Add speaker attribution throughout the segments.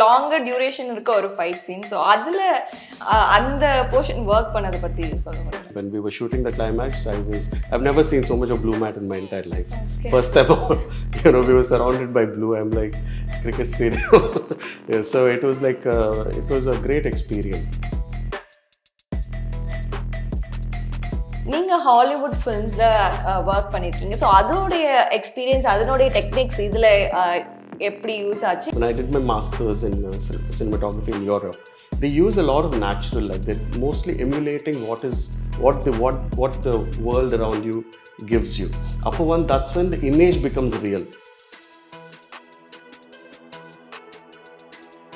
Speaker 1: longer duration இருக்க ஒரு fight scene. So அதுல அந்த portion work பண்ணத பத்தி சொல்லுங்க.
Speaker 2: When we were shooting the climax, I've never seen so much of blue mat in my entire life. Okay. First time, we were surrounded by blue. I'm like cricket stadium. Yeah, so it was like it was a great experience.
Speaker 1: நீங்க Hollywood ஃபிலிம்ஸ்ல work பண்ணிருக்கீங்க. So அதோடைய experience, அதனுடைய techniques இதுல எப்படி use ஆச்சு?
Speaker 2: When I did my masters in cinematography in Europe, they use a lot of natural, like they're mostly emulating what the world around you gives you. Upper one, that's when the image becomes real.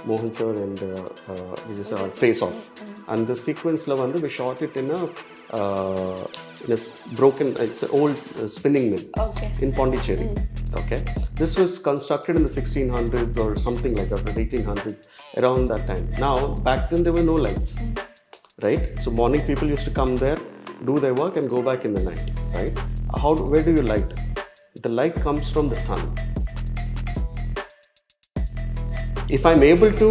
Speaker 2: Mohan sir and Vijay sir face off, and the sequence la vandu we shot it in a broken, it's an old spinning mill. Okay. In Pondicherry. Okay, this was constructed in the 1600s or something like that, the 1800s, around that time. Now back then there were no lights, right? So morning people used to come there, do their work and go back in the night, right? Where do you light? The light comes from the sun. If I'm able to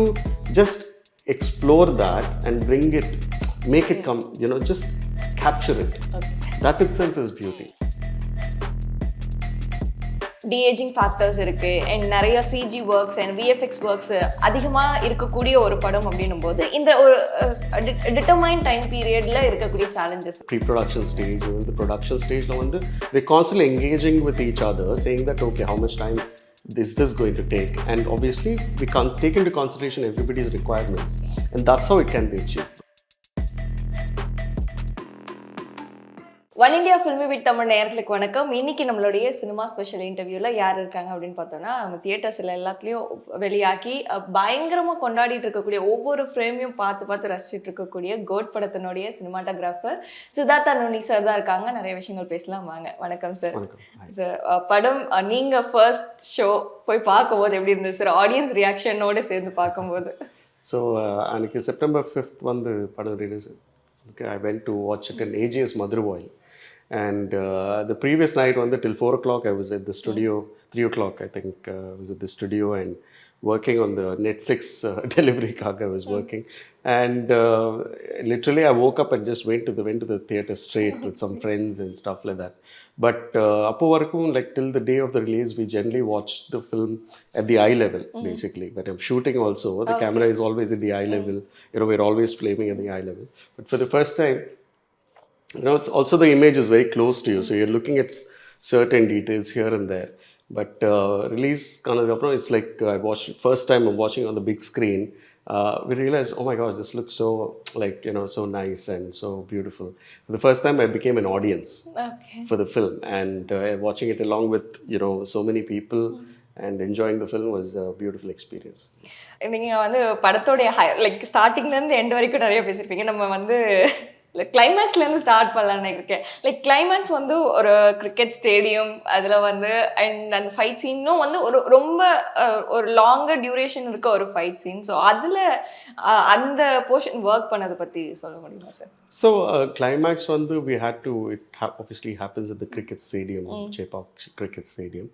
Speaker 2: just explore that and bring it, make it come, just capture it. Okay. That itself is beauty.
Speaker 1: De-aging factors இருக்கு and நிறைய CG works and VFX works அதிகமா இருக்கக்கூடிய ஒரு படம் அப்படின்னும்போது இந்த ஒரு determined time periodல இருக்கக்கூடிய challenges.
Speaker 2: Pre-production stage, the production stage la vandu we're constantly engaging with each other, saying that okay, how much time is this going to take, and obviously we can't take into consideration everybody's requirements, and that's how it can be achieved.
Speaker 1: One India Filmibeat Tamil நேயர்களுக்கு வணக்கம். இன்னைக்கு நம்மளுடைய cinema special இன்டர்வியூல யார் இருக்காங்க அப்படின்னு பார்த்தோம்னா, நம்ம தியேட்டர்ஸ்ல எல்லாத்துலேயும் வெளியாக்கி பயங்கரமாக கொண்டாடிட்டு இருக்கக்கூடிய ஒவ்வொரு ஃப்ரேமையும் பார்த்து ரசிச்சுட்டு இருக்கக்கூடிய கோட் படத்தினுடைய சினிமாட்டோகிராஃபர் சித்தார்த்தா நுனி சார் தான் இருக்காங்க. நிறைய விஷயங்கள் பேசலாம் வாங்க. வணக்கம் சார். சார், படம் நீங்கள் ஃபர்ஸ்ட் ஷோ போய் பார்க்கும்போது எப்படி இருந்தது சார்? ஆடியன்ஸ் ரியாக்ஷனோடு சேர்ந்து பார்க்கும்போது.
Speaker 2: ஸோ அன்றைக்கி September 5th வந்து படம் release. Okay, I went to watch it in AGS Madurai. And the previous night, till 4 o'clock, I was at the studio. 3 o'clock, I think, I was at the studio and working on the Netflix delivery card. I was working, and literally, I woke up and just went to the theater straight with some friends and stuff like that. But appo varakum, like till the day of the release, we generally watch the film at the eye level, basically. But I'm shooting also. The camera is always at the eye level. We're always flaming at the eye level. But for the first time, it's also the image is very close to you, so you're looking at certain details here and there. But release it's like I watched it first time. I'm watching on the big screen. We realized, oh my gosh, this looks so so nice and so beautiful. For the first time, I became an audience for the film, and watching it along with so many people and enjoying the film was a beautiful experience.
Speaker 1: நீங்கள் வந்து படத்தோடைய ஸ்டார்டிங்லேருந்து end வரைக்கும் நிறைய பேசியிருப்பீங்க. நம்ம கிளைமேக்ஸ்லேருந்து start பண்ணலான்னு இருக்கேன். Climax வந்து ஒரு கிரிக்கெட் ஸ்டேடியம், அதில் வந்து அண்ட் அந்த ஃபைட் சீனும் வந்து ரொம்ப ஒரு லாங்கர் டியூரேஷன் இருக்க ஒரு ஃபைட் சீன். ஸோ அதில் அந்த போர்ஷன் ஒர்க் பண்ணதை பற்றி சொல்ல முடியுமா சார்?
Speaker 2: ஸோ கிளைமேக்ஸ் வந்து we had to, it obviously happens at the cricket stadium, Chepauk cricket stadium.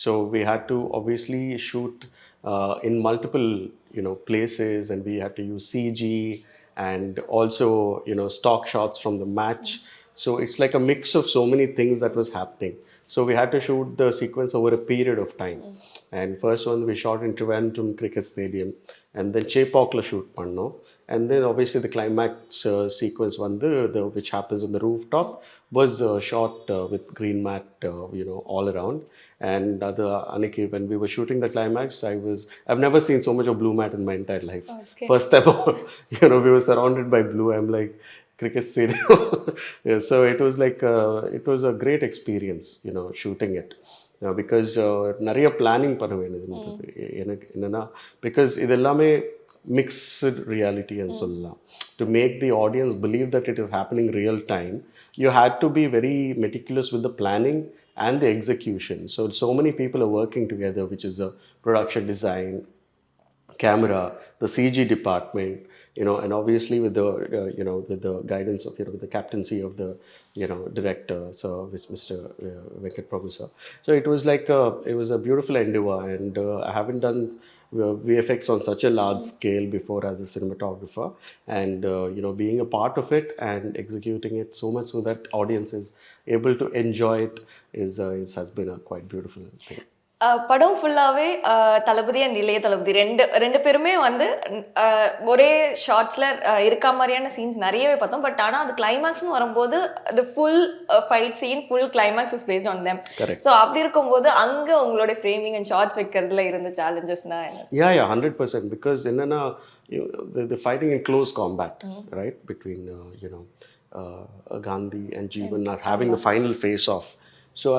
Speaker 2: So we had to obviously shoot in multiple places, and we had to use CG and also stock shots from the match. So it's like a mix of so many things that was happening. So we had to shoot the sequence over a period of time. And first one we shot in Trivandrum Cricket Stadium, and then Chepauk la shoot panno, and then obviously the climax sequence which happens on the rooftop was shot with green mat all around. And Aniki, when we were shooting the climax, I've never seen so much of blue mat in my entire life. Okay. First time we were surrounded by blue. I'm like cricket stadium. Yeah, so it was like it was a great experience shooting it. Because நிறைய planning பண்ண வேண்டியது எனக்கு என்னன்னா, because இது எல்லாமே mixed reality and சொல்லலாம். To make the audience believe that it is happening real time, you had to be very meticulous with the planning and the execution. So many people are working together, which is a production design, camera, the CG department, and obviously with the with the guidance of with the captaincy of the director, so with Mr. Venkat Prabhu sir. So it was like it was a beautiful endeavor, and I haven't done VFX on such a large scale before as a cinematographer, and being a part of it and executing it so much so that audience is able to enjoy it has been a quite beautiful thing.
Speaker 1: படம் ஃபுல்லாவே தளபதி and இளைய தளபதி ரெண்டு பேருமே வந்து ஒரே ஷார்ட்ஸ்ல இருக்க மாதிரியான scenes நிறையவே பார்த்தோம். பட் ஆனால் அது கிளைமேக்ஸ்னு வரும்போது the full fight scene full climax is based on them. So அப்படி இருக்கும்போது அங்கே உங்களோட ஃப்ரேமிங் அண்ட் ஷார்ட்ஸ் வைக்கிறதுல இருந்த சேலஞ்சஸ்னா என்ன?
Speaker 2: Yeah, 100%. Because என்னன்னா the fighting in close combat, right, between Gandhi and Jeevan are having the final face off. So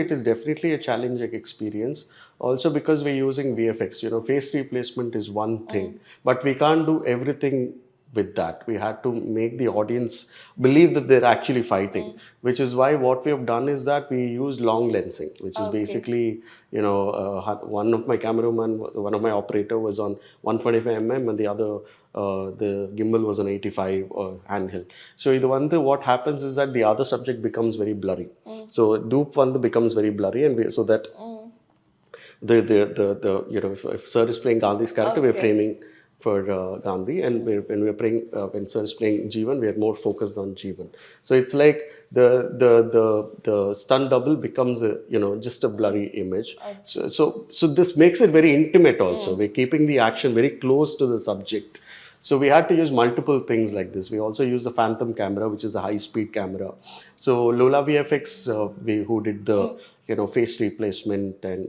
Speaker 2: it is definitely a challenging experience. Also because we're using VFX, face replacement is one thing, but we can't do everything with that. We had to make the audience believe that they're actually fighting, which is why what we have done is that we used long lensing, which is basically, one of my cameraman, one of my operator was on 125mm and the other, the gimbal was on 85 handheld. So what happens is that the other subject becomes very blurry. So dupe becomes very blurry, and so that if Sir is playing Gandhi's character, we're framing for Gandhi, and when Sir is playing Jeevan, we are more focused on Jeevan. So it's like the stunt double becomes just a blurry image. So this makes it very intimate also. We're keeping the action very close to the subject. So we had to use multiple things like this. We also use the phantom camera, which is a high-speed camera. So Lola VFX, who did the face replacement and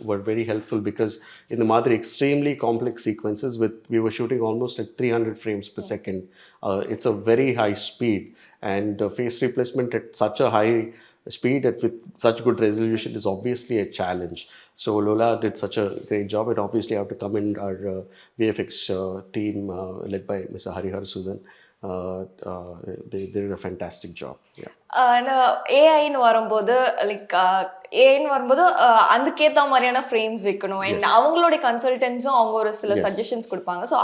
Speaker 2: were very helpful, because in the Madri extremely complex sequences we were shooting almost at 300 frames per second. It's a very high speed, and face replacement at such a high speed with such good resolution is obviously a challenge. So Lola did such a great job, and obviously I have to commend our VFX team led by Mr. Harihar Sudan. They did a fantastic job. Yeah.
Speaker 1: ஏஐன்னு வரும்போது ஏஐன்னு வரும்போது அதுக்கேற்ற மாதிரியான frames வைக்கணும், and அவங்களுடைய கன்சல்டன்ஸும் அவங்க ஒரு சில suggestions கொடுப்பாங்க. ஸோ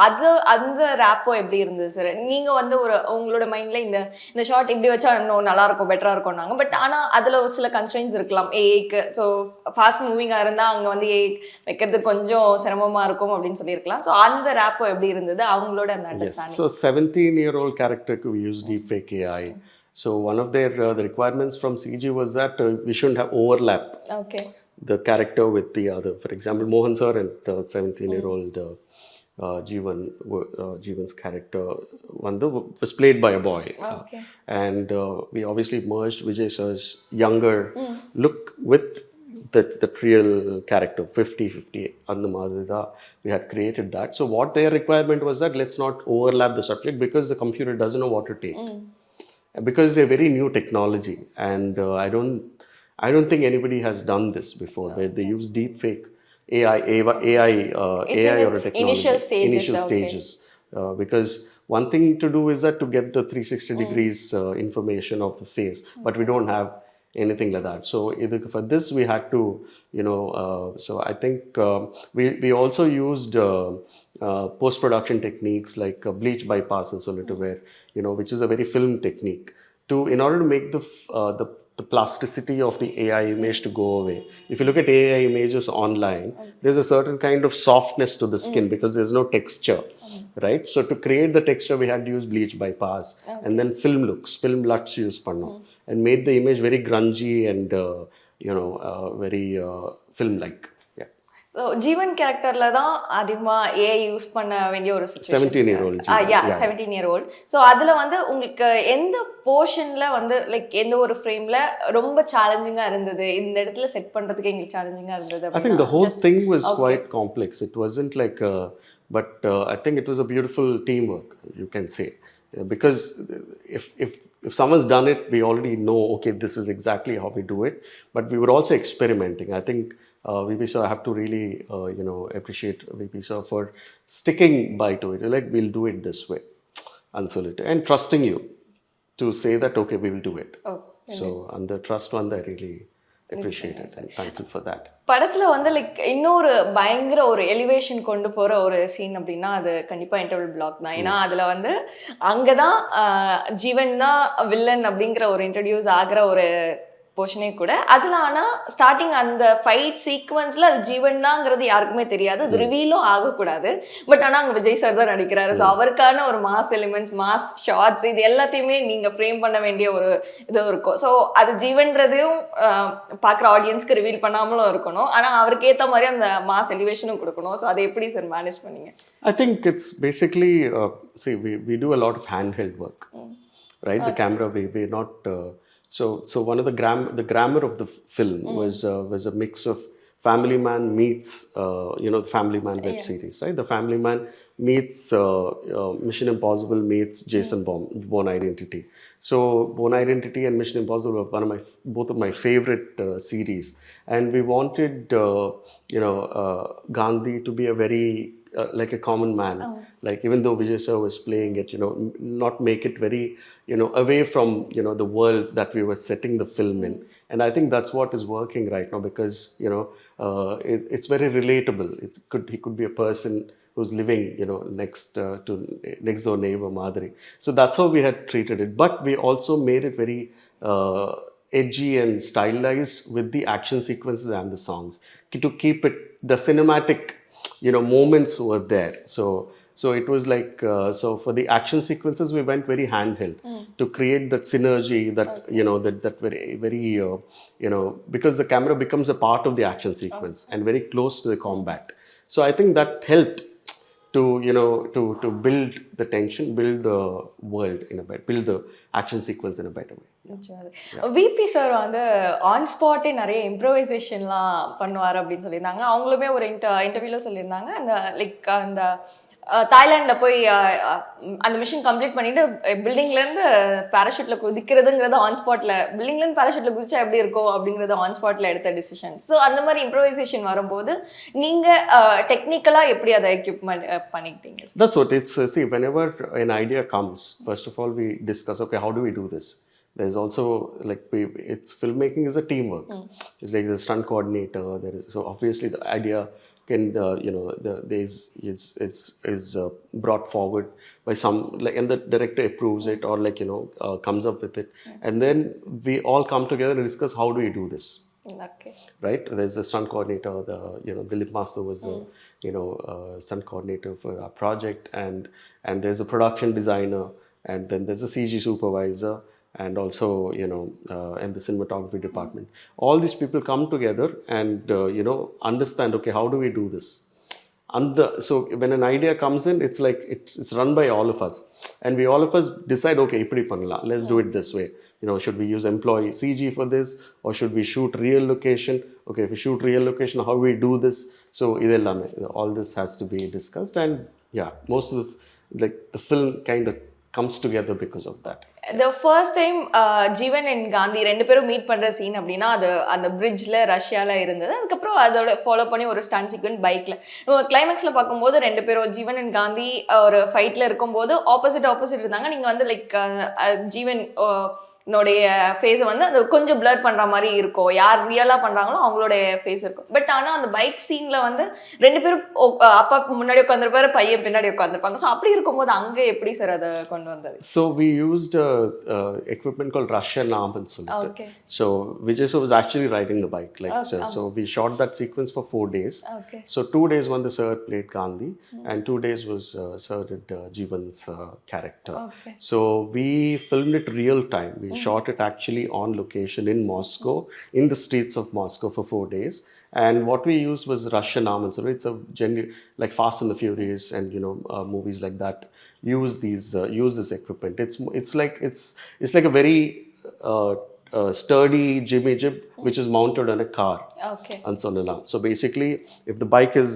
Speaker 1: அந்த ரேப்போ எப்படி இருந்தது சார்? நீங்கள் உங்களோட மைண்டில் இந்த ஷார்ட் இப்படி வச்சா இன்னும் நல்லா இருக்கும், பெட்டராக இருக்கும்னாங்க. பட் ஆனால் அதில் ஒரு சில கன்ஸ்ட்ரெயின்ஸ் இருக்கலாம் ஏஐக்கு. ஸோ ஃபாஸ்ட் மூவிங்காக இருந்தால் அங்கே ஏஐ வைக்கிறது கொஞ்சம் சிரமமாக இருக்கும் அப்படின்னு சொல்லியிருக்கலாம். ஸோ அந்த ரேப்போ எப்படி இருந்தது அவங்களோட அந்த understanding?
Speaker 2: So 17-year-old character we use deepfake AI. So one of their the requirements from CG was that we shouldn't have overlap the character with the other. For example, Mohan sir and the 17-year-old Jeevan's character was played by a boy. And we obviously merged Vijay sir's younger look with that real character, 50-50 on the Madhida. We had created that. So what their requirement was that let's not overlap the subject, because the computer doesn't know what to take. Because it's a very new technology, and I don't think anybody has done this before, where they use deepfake AI or a technology. Initial stages. Because one thing to do is that to get the 360 degrees information of the face, but we don't have anything like that. So for this we had to, so I think we also used post-production techniques like bleach bypass and where, which is a very film technique in order to make the plasticity of the AI image to go away. If you look at AI images online, there's a certain kind of softness to the skin because there's no texture, right? So to create the texture, we had to use bleach bypass, and then film LUTs use pannom, and made the image very grungy and very film-like.
Speaker 1: ஜீவன் கேரக்டர்ல தான் அதிகமாக AI use பண்ண வேண்டிய ஒரு
Speaker 2: 17-year-old.
Speaker 1: 17-year-old. So அதில் உங்களுக்கு எந்த போர்ஷனில் லைக் எந்த ஒரு ஃப்ரேமில் ரொம்ப சேலஞ்சிங்காக இருந்தது, இந்த இடத்துல செட் பண்ணுறதுக்கு எங்களுக்கு சேலஞ்சிங்காக இருந்தது?
Speaker 2: I think the whole thing was quite complex. It wasn't like but I think it was a beautiful teamwork, you can say, because if someone's done it, we already know, okay, this is exactly how we do it. But we were also experimenting. I think VP sir, I have to really appreciate VP sir for sticking by to it. Like, we'll do it this way, and trusting you to say that, okay, we will do it. So and the trust one, I really appreciate it and thankful for that.
Speaker 1: படத்துல like இன்னொரு பயங்கர ஒரு elevation கொண்டு போற ஒரு scene அப்படின்னா அது கண்டிப்பா இன்டர்வல் பிளாக் தான். ஏன்னா அதுல அங்கதான் ஜீவன் தான் வில்லன் அப்படிங்கிற ஒரு இன்ட்ரடியூஸ் ஆகிற ஒரு போர்ஷனே கூட. அதுல ஆனா ஸ்டார்டிங் அந்த ஃபைட் சீக்வென்ஸ்ல அது ஜீவன் தாங்கிறது யாருக்குமே தெரியாது. அது ரிவீலும் ஆகக்கூடாது. பட் ஆனா அங்க விஜய் சார் தான் நடிக்கிறாரு. ஸோ அவருக்கான ஒரு மாஸ் எலிமெண்ட்ஸ், மாஸ் ஷார்ட்ஸ் இது எல்லாத்தையுமே நீங்க ஃப்ரேம் பண்ண வேண்டிய ஒரு இதுவும் இருக்கும். ஸோ அது ஜீவன்றதையும் பார்க்குற ஆடியன்ஸ்க்கு ரிவீல் பண்ணாமலும் இருக்கணும். ஆனா அவருக்கு ஏத்த மாதிரி அந்த மாஸ் எலிவேஷனும் கொடுக்கணும். ஸோ அதை எப்படி சார் மேனேஜ் பண்ணீங்க?
Speaker 2: I think it's basically, see, we do a lot of handheld work, right? The camera, we're not, so one of the grammar of the film was a mix of Family Man meets, the Family Man web series, right? The Family Man meets Mission Impossible meets Jason Bourne Identity. So Bourne Identity and Mission Impossible were both of my favorite series, and we wanted, Gandhi to be a very like a common man, like even though Vijay sir was playing it, not make it very, away from, the world that we were setting the film in. And I think that's what is working right now, because, it's very relatable. He could be a person who's living, next door neighbor Madhuri. So that's how we had treated it. But we also made it very edgy and stylized with the action sequences and the songs to keep it the cinematic, moments were there. So it was like, so for the action sequences we went very handheld to create that synergy, that that very very because the camera becomes a part of the action sequence and very close to the combat. So I think that helped to to build the tension, build the world build the action sequence in a better way.
Speaker 1: VP sir வந்து on ஸ்பாட்டே நிறைய இம்ப்ரோவைசேஷன்லாம் பண்ணுவார் அப்படின்னு சொல்லியிருந்தாங்க. அவங்களுமே ஒரு இன்டர்வியூல சொல்லியிருந்தாங்க. அந்த லைக் அந்த தாய்லாண்டில் போய் அந்த மிஷன் கம்ப்ளீட் பண்ணிட்டு பில்டிங்லேருந்து பேராஷூட்டில் குதிக்கிறதுங்கிறது ஆன் ஸ்பாட்டில், பில்டிங்லேருந்து பேராஷூட்டில் குதிச்சா எப்படி இருக்கும் அப்படிங்கிறது ஆன் ஸ்பாட்டில் எடுத்த டிசிஷன். ஸோ அந்த மாதிரி இம்ப்ரோவைசேஷன் வரும்போது நீங்கள் டெக்னிக்கலாக எப்படி அதை எக்யூப்மெண்ட் பண்ணிக்கிட்டீங்க?
Speaker 2: That's what it's, see, whenever an idea comes, first of all we discuss, okay, how do we do this? There's also like it's filmmaking is a teamwork. It's like the stunt coordinator. There is, so obviously the idea can is brought forward by some, like, and the director approves it or like comes up with it, and then we all come together and discuss how do we do this.
Speaker 1: Okay.
Speaker 2: Right? There's a stunt coordinator. The Lip Master was the stunt coordinator for our project, and there's a production designer, and then there's a CG supervisor, and also in the cinematography department. All these people come together and understand, okay, how do we do this? And so when an idea comes in, it's like it's run by all of us, and we all of us decide, okay, ipdi pannalam, let's do it this way. Should we use employee CG for this, or should we shoot real location? Okay, if we shoot real location, how do we do this? So idellame, all this has to be discussed, and yeah, most of the film kind of comes together because of that.
Speaker 1: The first time Jeevan and Gandhi ரெண்டு பேரும் meet பண்ற scene அப்படின்னா அது அந்த பிரிட்ஜ்ல ரஷ்யால இருந்தது. அதுக்கப்புறம் அதோட follow பண்ணி ஒரு ஸ்டன் சீக்வென்ஸ் பைக்ல கிளைமேக்ஸ்ல பார்க்கும்போது ரெண்டு பேரும் ஜீவன் அண்ட் காந்தி ஒரு ஃபைட்ல இருக்கும்போது ஆப்போசிட் இருந்தாங்க. நீங்க வந்து லைக் ஜீவன் னுடைய ஃபேஸை வந்து அது கொஞ்சம் பிளர் பண்ணுற மாதிரி இருக்கும். யார் ரியலாக பண்ணுறாங்களோ அவங்களுடைய ஃபேஸ் இருக்கும். பட் ஆனால் அந்த பைக் சீனில் வந்து ரெண்டு பேரும் அப்பா முன்னாடி உட்காந்துருப்பாரு, பையன் பின்னாடி உட்காந்துருப்பாங்க. ஸோ அப்படி இருக்கும்போது அங்கே எப்படி சார் அதை கொண்டு வந்தது?
Speaker 2: So we used equipment called Russian arm and so.
Speaker 1: Okay.
Speaker 2: So Vijay sir was actually riding the bike, like okay. So we shot that sequence for 4 days.
Speaker 1: Okay.
Speaker 2: So 2 days when the sir played Gandhi, and 2 days was sir did Jeevan's character.
Speaker 1: Okay.
Speaker 2: So we filmed it real time. We shot it actually on location in Moscow, in the streets of Moscow for 4 days. And what we used was Russian armaments. So it's a like Fast and the Furious and movies like that use this equipment. It's like a very sturdy jimmy jib which is mounted on a car.
Speaker 1: Okay.
Speaker 2: And so basically, if the bike is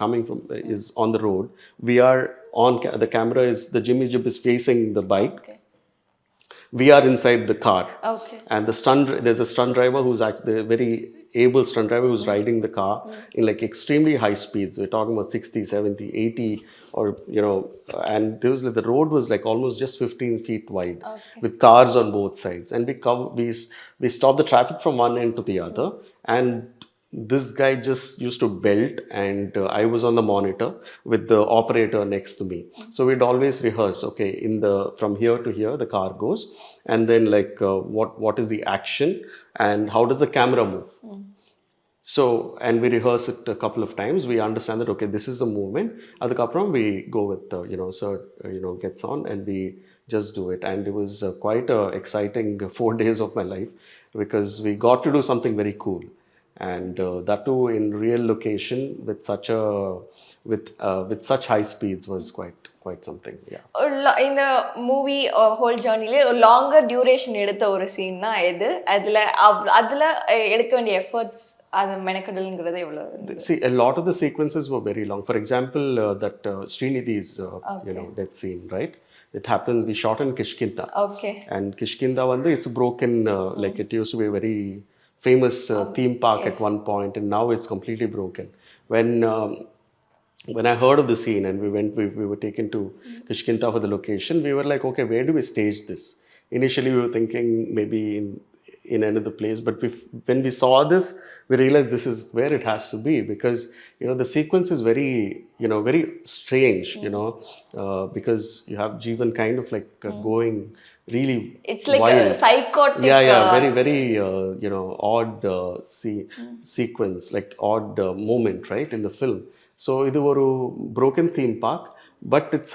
Speaker 2: coming from is on the road, we are on the camera is the jimmy jib is facing the bike.
Speaker 1: Okay.
Speaker 2: We are inside the car.
Speaker 1: Okay.
Speaker 2: And there's a stunt driver who's the very able stunt driver who's riding the car in like extremely high speeds. We're talking about 60, 70, 80, or and there was like the road was like almost just 15 feet wide. Okay. With cars on both sides, and we stopped the traffic from one end to the other, and this guy just used to belt, and I was on the monitor with the operator next to me. So we'd always rehearse, okay, in the from here to here the car goes, and then like what is the action and how does the camera move. So, and we rehearse it a couple of times. We understand that, okay, this is the movement. Adukapram, we go with, sir, gets on and we just do it. And it was quite a exciting 4 days of my life because we got to do something very cool. And that too in real location with such high speeds was quite something. Yeah.
Speaker 1: இந்த movie whole ஜர்னிலே ஒரு longer duration எடுத்த ஒரு சீன்னா எது அதுல எடுக்க வேண்டிய efforts அது மெனக்கடல்ங்கிறது எவ்வளவு?
Speaker 2: See, a lot of the sequences were very long. For example, that Srinidhi's death scene, right? It happened, we shot in Kishkinda.
Speaker 1: Okay.
Speaker 2: And Kishkinda it's broken, like it used to be a very famous theme park at one point, and now it's completely broken. When I heard of the scene and we were taken to Kishkinda for the location, we were like, okay, where do we stage this? Initially, we were thinking maybe in another place, but when we saw this, we realized this is where it has to be because, the sequence is very, very strange, because you have Jeevan kind of like going really
Speaker 1: it's like
Speaker 2: wild.
Speaker 1: A psychotic.
Speaker 2: Very, very, odd sequence, like odd moment, right, in the film. So இது ஒரு broken theme park, but it's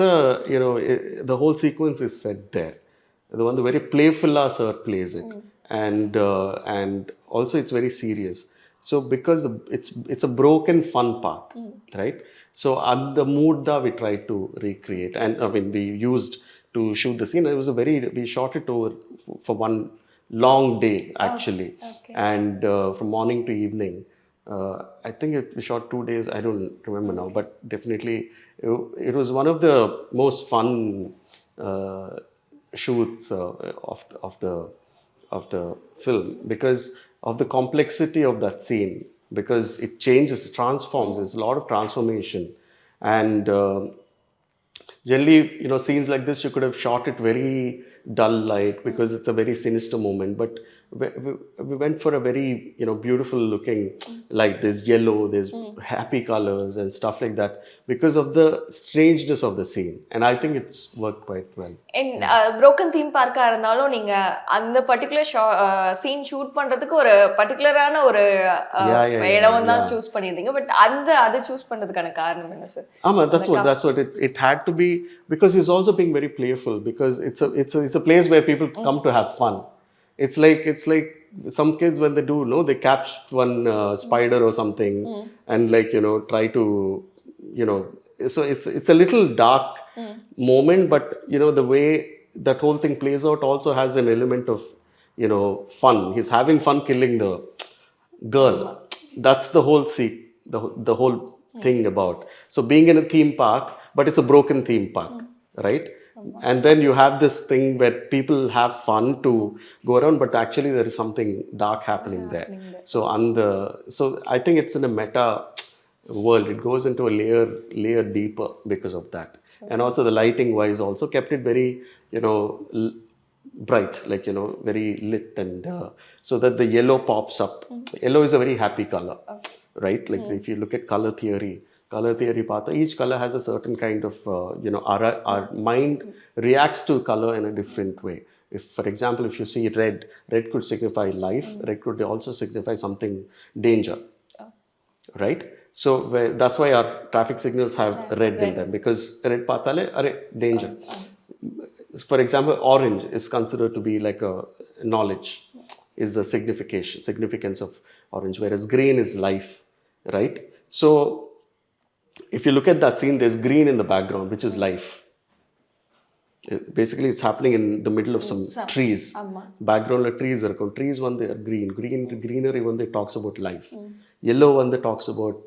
Speaker 2: the whole sequence is set there. இது வந்து very playful sir plays it, and also it's very serious. So because it's a broken fun park, right? So on the mood that we tried to recreate, and I mean we used to shoot the scene. It was we shot it over for one long day actually,
Speaker 1: Okay.
Speaker 2: And from morning to evening. I think we shot 2 days. I don't remember now, but definitely it was one of the most fun shoots of the film because of the complexity of that scene. Because it changes, transforms. There's a lot of transformation, and generally, scenes like this you could have shot it very dull light because it's a very sinister moment, but we went for a very beautiful looking light. There's yellow, there's happy colors and stuff like that because of the strangeness of the scene, and I think it's worked quite well.
Speaker 1: And broken theme park இருந்தாலும் நீங்க அந்த particular scene shoot பண்றதுக்கு ஒரு பர்టిక్యులரான ஒரு இடம் தான் choose பண்ணிருந்தீங்க, but அது சூஸ் பண்றதுக்கான காரணம் என்ன sir?
Speaker 2: That's what it had to be, because it's also being very playful because it's a place where people come to have fun. It's like some kids when they do they catch one spider or something and like try to so it's a little dark moment, but the way that whole thing plays out also has an element of fun. He's having fun killing the girl. That's the whole the whole thing about. So being in a theme park, but it's a broken theme park, right? And then you have this thing where people have fun to go around, but actually there is something dark happening there. So I think it's in a meta world. It goes into a layer deeper because of that. And also the lighting wise also kept it very bright, like very lit, and so that the yellow pops up. Yellow is a very happy color, right? Like if you look at color theory paatha, each color has a certain kind of our mind reacts to color in a different way. If for example if you see red could signify life, red could also signify something danger, right? So that's why our traffic signals have red in them, because red paathale danger. For example, orange is considered to be like a knowledge, is the significance of orange, whereas green is life, right? So if you look at that scene, there's green in the background, which is life. Basically, it's happening in the middle of some trees. Background trees are trees. One they are greenery. One they talks about life. Yellow one that talks about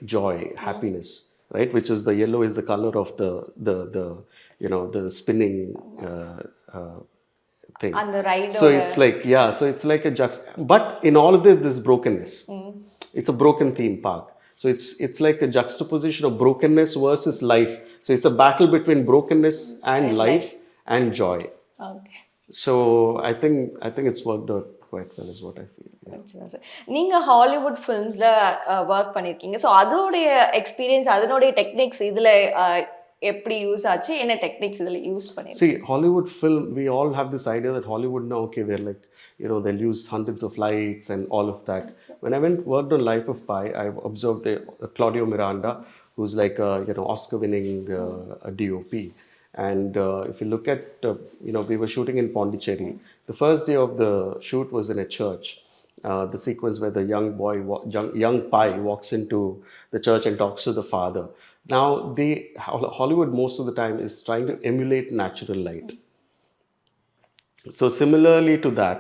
Speaker 2: joy, happiness, right? Which is the yellow is the color of the spinning thing.
Speaker 1: And the ride.
Speaker 2: So it's like so it's like a but in all of this brokenness. It's a broken theme park. So it's like a juxtaposition of brokenness versus life. So it's a battle between brokenness and life and joy.
Speaker 1: Okay.
Speaker 2: So I think it's worked out quite well is what I feel. Yeah.
Speaker 1: நிச்சயமா sir. நீங்க Hollywood ஃபிலிம்ஸ்ல work பண்ணியிருக்கீங்க. So அதோடைய experience, அதனுடைய techniques இதுல எப்படி use ஆச்சு? என்ன techniques இதுல யூஸ் பண்ணிருக்கீங்க?
Speaker 2: See, Hollywood film, we all have this idea that Hollywood now, okay, they're like, they'll use hundreds of lights and all of that. When I worked on Life of Pi, I observed Claudio Miranda, who's like a, Oscar-winning DOP. And if you look at, we were shooting in Pondicherry. The first day of the shoot was in a church. The sequence where the young Pi walks into the church and talks to the father. Now, Hollywood most of the time is trying to emulate natural light. So similarly to that,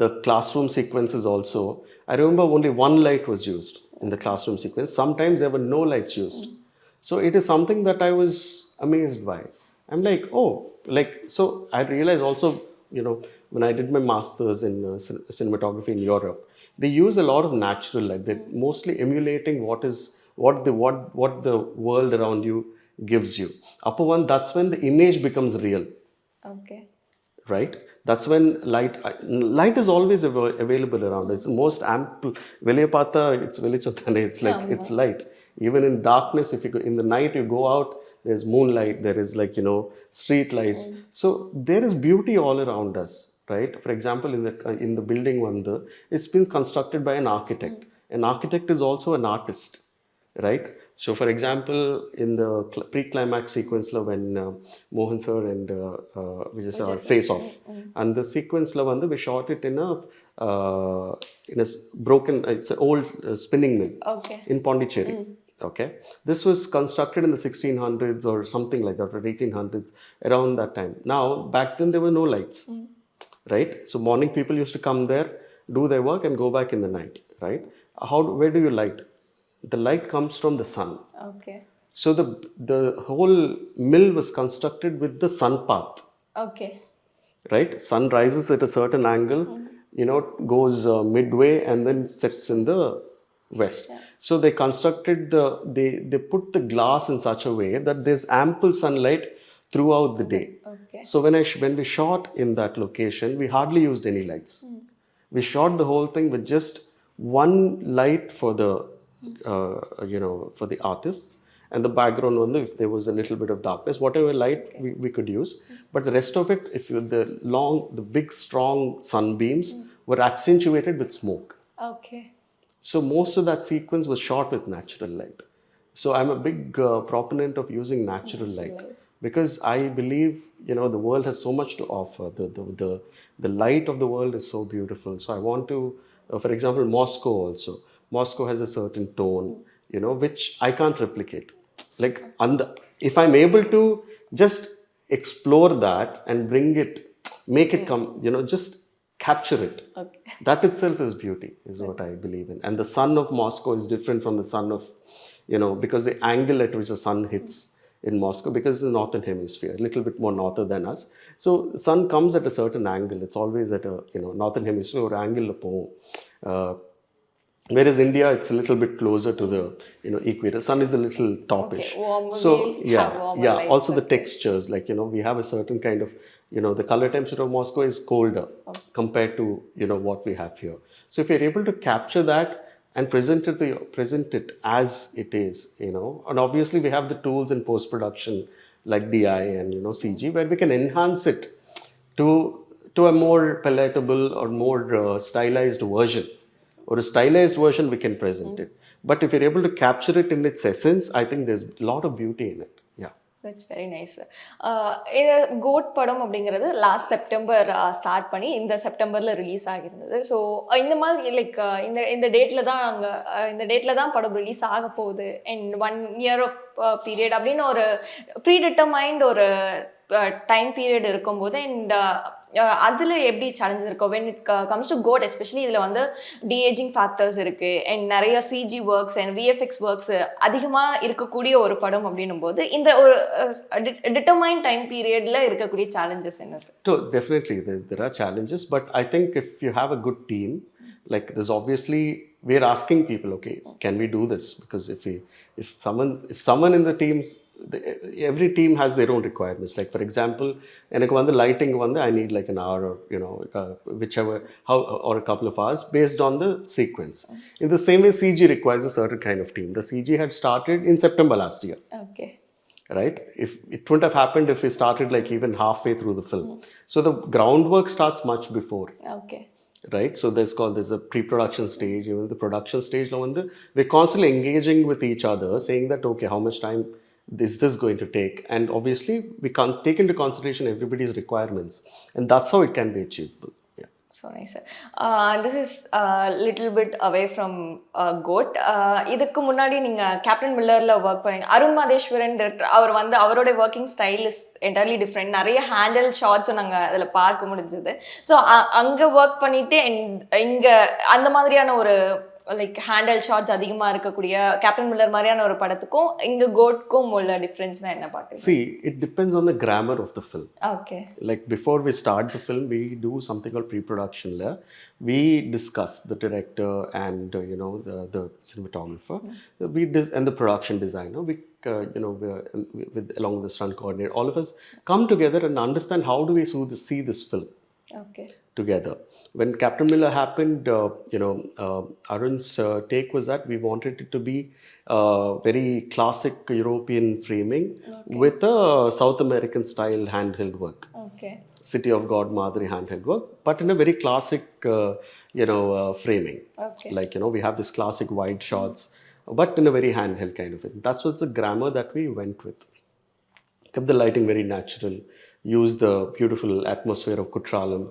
Speaker 2: the classroom sequences also, I remember only one light was used in the classroom sequence. Sometimes there were no lights used. So it is something that I was amazed by. I'm like, so I realized also, when I did my master's in cinematography in Europe, they use a lot of natural light. They're mostly emulating what the world around you gives you. That's when the image becomes real.
Speaker 1: Okay.
Speaker 2: Right? That's when light is always available around. It's the most ample. It's like it's light. Even in darkness, if you go in the night, you go out, there's moonlight, there is street lights. So there is beauty all around us, right? For example, in the building it's been constructed by an architect. An architect is also an artist, right? So for example, in the pre-climax sequence when Mohan sir and Vijay sir face off, and the sequence we shot it in a broken, it's an old spinning mill in Pondicherry. Okay, this was constructed in the 1600s or something like that, or 1800s, around that time. Now, back then there were no lights, right? So morning people used to come there, do their work and go back in the night, right? Where do you light? The light comes from the sun.
Speaker 1: Okay.
Speaker 2: So the whole mill was constructed with the sun path.
Speaker 1: Okay.
Speaker 2: Right? Sun rises at a certain angle, goes midway and then sets in the west. Yeah. So they constructed they put the glass in such a way that there's ample sunlight throughout the day.
Speaker 1: Okay.
Speaker 2: So when we shot in that location, we hardly used any lights. We shot the whole thing with just one light for the for the artists, and the background if there was a little bit of darkness, whatever light we could use. But the rest of it, the big strong sunbeams were accentuated with smoke.
Speaker 1: Okay.
Speaker 2: So most of that sequence was shot with natural light. So I'm a big proponent of using natural light, because I believe the world has so much to offer. The light of the world is so beautiful. So I want to, for example, Moscow has a certain tone, which I can't replicate. If I'm able to just explore that and make it come, just capture it. Okay. That itself is beauty, is what I believe in. And the sun of Moscow is different from the sun of, because the angle at which the sun hits in Moscow, because it's the northern hemisphere, a little bit more northern than us. So the sun comes at a certain angle. It's always at a, northern hemisphere or angle. Whereas India, it's a little bit closer to the equator. Sun is a little topish.
Speaker 1: Okay.
Speaker 2: So also the textures, we have a certain kind of the color temperature of Moscow is colder compared to what we have here. So if you're able to capture that and present it as it is, and obviously we have the tools in post production like DI and CG, where we can enhance it to a more palatable or more stylized version. Or a stylized version, we can present it. But if you're able to capture it in its essence, I think there's a lot of beauty in it. Yeah.
Speaker 1: That's very nice. GOAT படம் அப்படிங்கிறது last September start பண்ணி இந்த செப்டம்பரில் release ஆகியிருந்தது. So இந்த மாதிரி இந்த டேட்டில் தான் படம் ரிலீஸ் ஆக போகுது அண்ட் 1 year ஆஃப் பீரியட் அப்படின்னு ஒரு ப்ரீடிட்டர்மைண்ட் ஒரு டைம் பீரியட் இருக்கும்போது அண்ட் அதில் எப்படி சேலஞ்ச் இருக்கும் when it comes to GOAT, especially இதில் டிஏஜிங் ஃபேக்டர்ஸ் இருக்குது அண்ட் நிறைய CG works and VFX works அதிகமாக இருக்கக்கூடிய ஒரு படம் அப்படின்னும் போது இந்த ஒரு டிட்டர்மைன் டைம் பீரியடில் இருக்கக்கூடிய சேலஞ்சஸ் என்ன sir?
Speaker 2: So definitely there are challenges, but I think if you have a good team, there's obviously we're asking people, okay, can we do this? Because if someone in the teams, every team has their own requirements. Like for example, எனக்கு வந்து lighting வந்து I need like an hour or whichever how or a couple of hours based on the sequence. In the same way, CG requires a certain kind of team. The CG had started in September last year.
Speaker 1: Okay.
Speaker 2: Right? If it wouldn't have happened if we started like even halfway through the film. So the groundwork starts much before.
Speaker 1: Okay.
Speaker 2: Right? So there's a pre-production stage, even the production stage. We're constantly engaging with each other, saying that, okay, how much time is this going to take? And obviously, we can't take into consideration everybody's requirements. And that's how it can be achievable. Yeah.
Speaker 1: So nice, sir. This is a little bit away from GOAT. இதுக்கு முன்னாடி நீங்கள் captain மில்லரில் work பண்ணீங்க. Arun Madheswaran director, அவர் வந்து அவருடைய working style is entirely different. நிறைய handle ஷார்ட்ஸும் நாங்கள் அதில் பார்க்க முடிஞ்சது. ஸோ அங்கே ஒர்க் பண்ணிவிட்டு இங்கே அந்த மாதிரியான ஒரு லைக் ஹேண்டில் ஷார்ட்ஸ் அதிகமாக இருக்கக்கூடிய கேப்டன் மில்லர் மாதிரியான ஒரு படத்துக்கும் இங்கே கோட்க்கும் உள்ள டிஃப்ரென்ஸ்னால் என்ன பார்க்குறீங்க?
Speaker 2: See, it depends on the grammar of the film.
Speaker 1: Okay.
Speaker 2: Like before we start the film, we do something called pre-production. We discuss the director and the cinematographer, and the production designer. We along with the stunt coordinator, all of us come together and understand how do we see this film.
Speaker 1: Okay.
Speaker 2: Together. When Captain Miller happened, Arun's take was that we wanted it to be very classic European framing with a South American style handheld work.
Speaker 1: Okay.
Speaker 2: City of God Madhuri handheld work, but in a very classic, framing.
Speaker 1: Okay.
Speaker 2: Like, we have this classic wide shots, but in a very handheld kind of thing. That's what's the grammar that we went with. Kept the lighting very natural, used the beautiful atmosphere of Kutralam,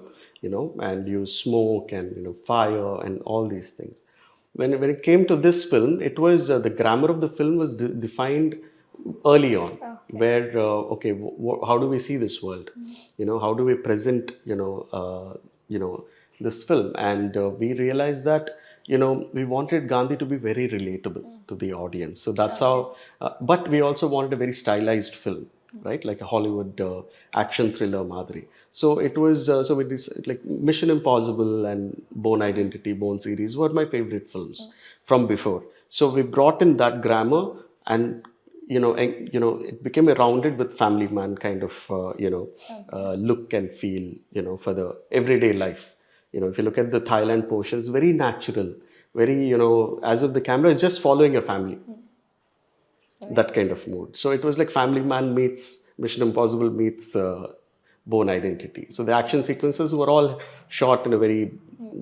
Speaker 2: and use smoke and fire and all these things. When it came to this film, it was the grammar of the film was defined early on. Okay. Where how do we see this world? How do we present this film? And we realized that we wanted Gandhi to be very relatable to the audience. So that's how. But we also wanted a very stylized film. Right, like a Hollywood action thriller Madhuri. So it was like Mission Impossible and Bourne Identity, Bourne series were my favorite films from before. So we brought in that grammar, and it became a rounded with family man kind of look and feel for the everyday life. If you look at the Thailand portions, very natural, very as if the camera is just following a family. That kind of mood. So it was like Family Man meets Mission Impossible meets Bourne Identity. So the action sequences were all shot in a very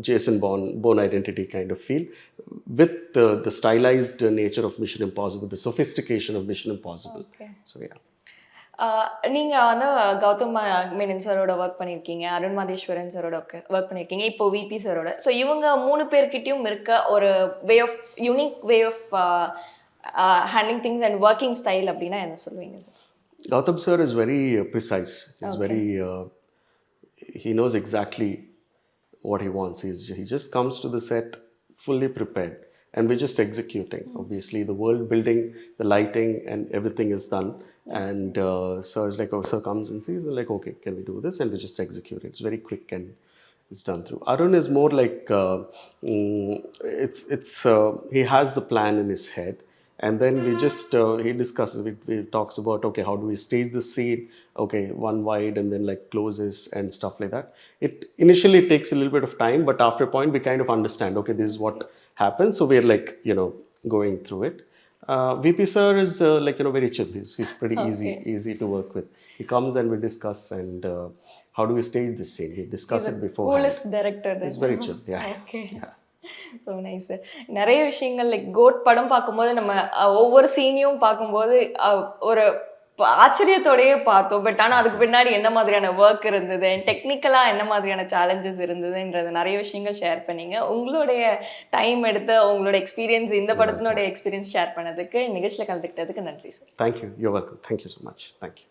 Speaker 2: Jason Bourne Identity kind of feel, with the stylized nature of Mission Impossible, the sophistication of Mission Impossible.
Speaker 1: Okay.
Speaker 2: So yeah.
Speaker 1: நீங்கள் வந்து கௌதம் மேனன் சாரோட work பண்ணியிருக்கீங்க, அருண் மாதேஸ்வரன் சாரோட work பண்ணியிருக்கீங்க, இப்போ VP சாரோட. So இவங்க 3 பேர்கிட்டையும் இருக்க ஒரு unique way of handling things and working style அப்படின்னா என்ன சொல்லுவீங்க sir?
Speaker 2: Gautam sir is very precise. He's very he knows exactly what he wants. He just comes to the set fully prepared, and we're just executing. Obviously the world building, the lighting and everything is done, and sir is like, sir comes and sees, like, okay, can we do this? And we just execute it. It's very quick and it's done through. Arun is more like he has the plan in his head. And then we just, he discusses, he talks about, okay, how do we stage the scene? Okay, one wide and then like closes and stuff like that. It initially takes a little bit of time, but after a point we kind of understand, okay, this is what happens. So we're like, going through it. VP sir is very chill. He's pretty easy to work with. He comes and we discuss and how do we stage this scene? He discuss it before.
Speaker 1: Coolest director.
Speaker 2: He's very chill. Yeah.
Speaker 1: Okay. Yeah. So nice. நிறைய விஷயங்கள் like code படம் பார்க்கும்போது நம்ம ஒவ்வொரு சீனையும் பார்க்கும்போது ஒரு ஆச்சரியத்தோடையே பார்த்தோம். But ஆனால் அதுக்கு பின்னாடி என்ன மாதிரியான ஒர்க் இருந்தது, டெக்னிக்கலாக என்ன மாதிரியான சேலஞ்சஸ் இருந்ததுன்றது நிறைய விஷயங்கள் ஷேர் பண்ணீங்க. உங்களுடைய டைம் எடுத்து உங்களோட எக்ஸ்பீரியன்ஸ், இந்த படத்தினுடைய எக்ஸ்பீரியன்ஸ் ஷேர் பண்ணதுக்கு, நிகழ்ச்சியில் கலந்துக்கிட்டதுக்கு நன்றி sir.
Speaker 2: Thank you. You welcome. Thank you so much. Thank you.